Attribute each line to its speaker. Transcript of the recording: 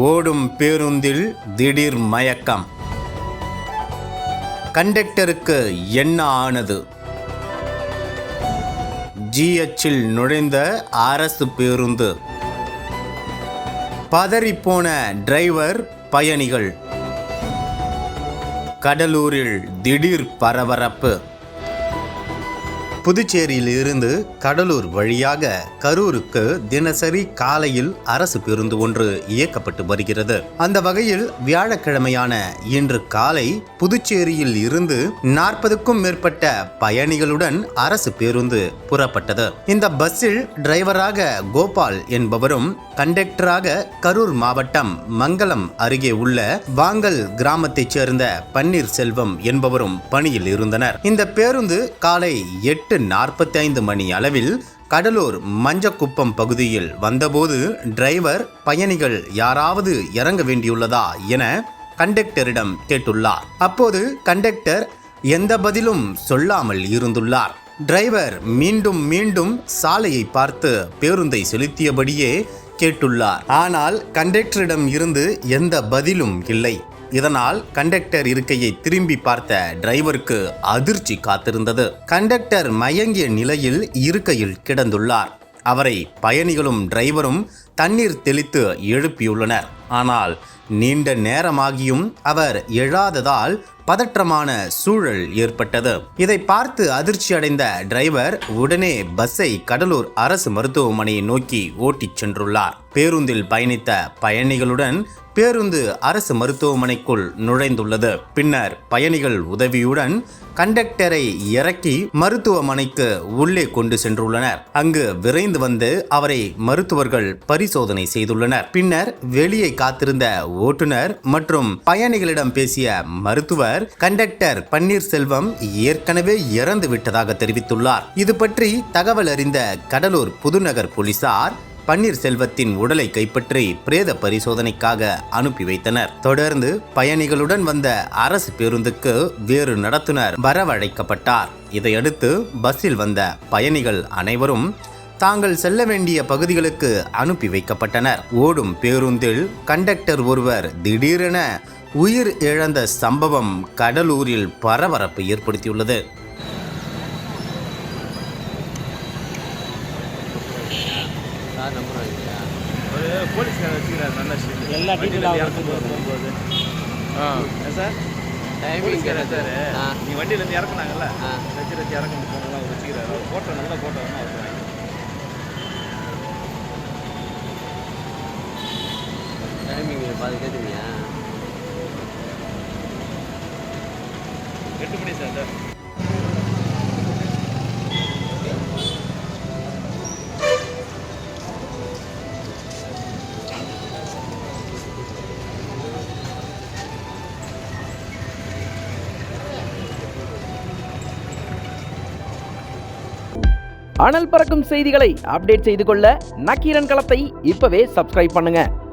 Speaker 1: ஓடும் பேருந்தில் திடீர் மயக்கம். கண்டக்டருக்கு என்ன ஆனது? ஜிஎச்சில் நுழைந்த அரசு பேருந்து. பதறிப்போன டிரைவர், பயணிகள். கடலூரில் திடீர் பரபரப்பு. புதுச்சேரியில் இருந்து கடலூர் வழியாக கரூருக்கு தினசரி காலையில் அரசு பேருந்து ஒன்று இயக்கப்பட்டு வருகிறது. அந்த வகையில் வியாழக்கிழமையான இன்று காலை புதுச்சேரியில் இருந்து 40க்கும் மேற்பட்ட பயணிகளுடன் அரசு பேருந்து புறப்பட்டது. இந்த பஸ்ஸில் டிரைவராக கோபால் என்பவரும், கண்டக்டராக கரூர் மாவட்டம் மங்கலம் அருகே உள்ள வாங்கல் கிராமத்தைச் சேர்ந்த பன்னீர்செல்வம் என்பவரும் பணியில் இருந்தனர். இந்த பேருந்து காலை 8:45 மணி அளவில் கடலூர் மஞ்சக்குப்பம் பகுதியில் வந்தபோது டிரைவர், பயணிகள் யாராவது இறங்க வேண்டியுள்ளதா என கண்டக்டரிடம் கேட்டுள்ளார். அப்போது கண்டக்டர் எந்த பதிலும் சொல்லாமல் இருந்துள்ளார். டிரைவர் மீண்டும் மீண்டும் சாலையை பார்த்து பேருந்தை செலுத்தியபடியே கேட்டுள்ளார். ஆனால் கண்டக்டரிடம் இருந்து எந்த பதிலும் இல்லை. இதனால் கண்டக்டர் இருக்கையை திரும்பி பார்த்த டிரைவருக்கு அதிர்ச்சி காத்திருந்தது. கண்டக்டர் மயங்கிய நிலையில் இருக்கையில் கிடந்துள்ளார். அவரை பயணிகளும் டிரைவரும் தண்ணீர் தெளித்து எழுப்பியுள்ளனர். ஆனால் நீண்ட நேரமாகியும் அவர் எழாததால் பதற்றமான சூழல் ஏற்பட்டது. இதை பார்த்து அதிர்ச்சி அடைந்த டிரைவர் உடனே பஸ்ஸை கடலூர் அரசு மருத்துவமனையை நோக்கி ஓட்டிச் சென்றுள்ளார். பேருந்தில் பயணித்த பயணிகளுடன் பேருந்து அரசு மருத்துவமனைக்குள் நுழைந்துள்ளது. பின்னர் பயணிகள் உதவியுடன் கண்டக்டரை இறக்கி மருத்துவமனைக்கு உள்ளே கொண்டு சென்றுள்ளனர். அங்கு விரைந்து வந்து அவரை மருத்துவர்கள் பரிசோதனை செய்துள்ளனர். பின்னர் வெளியே காத்திருந்த ஓட்டுநர் மற்றும் பயணிகளிடம் பேசிய மருத்துவர், கண்டக்டர் பன்னீர்செல்வம் ஏற்கனவே இறந்து விட்டதாக தெரிவித்துள்ளார். இது பற்றி தகவல் அறிந்த கடலூர் புதுநகர் போலீசார் பன்னீர்செல்வத்தின் உடலை கைப்பற்றி பிரேத பரிசோதனைக்காக அனுப்பி வைத்தனர். தொடர்ந்து பயணிகளுடன் வந்த அரசு பேருந்துக்கு வேறு நடத்துனர் வரவழைக்கப்பட்டார். இதையடுத்து பஸ்ஸில் வந்த பயணிகள் அனைவரும் தாங்கள் செல்ல வேண்டிய பகுதிகளுக்கு அனுப்பி வைக்கப்பட்டனர். ஓடும் பேருந்தில் கண்டக்டர் ஒருவர் திடீரென உயிர் இழந்த சம்பவம் கடலூரில் பரபரப்பு ஏற்படுத்தியுள்ளது.
Speaker 2: போலீஸ்கார வச்சுக்கிறாரு நல்ல ஸ்ட்ரீட் எல்லா டீட்டெயிலும் போகும்போது சார் போலீஸ்கார சார் நீங்கள் வண்டியிலேருந்து இறக்குனாங்கல்ல, வச்சு இறக்கணும் போனெல்லாம் அவர் வச்சுக்கிறாரு. அவர் ஃபோட்டோ நல்ல ஃபோட்டோ வேணும் அவர் வாங்கி.
Speaker 3: டைமிங் பாதி கேட்டுவீங்க
Speaker 2: 8 மணி சார்.
Speaker 4: அனல் பறக்கும் செய்திகளை அப்டேட் செய்து கொள்ள நக்கீரன் களத்தை இப்பவே சப்ஸ்கிரைப் பண்ணுங்க.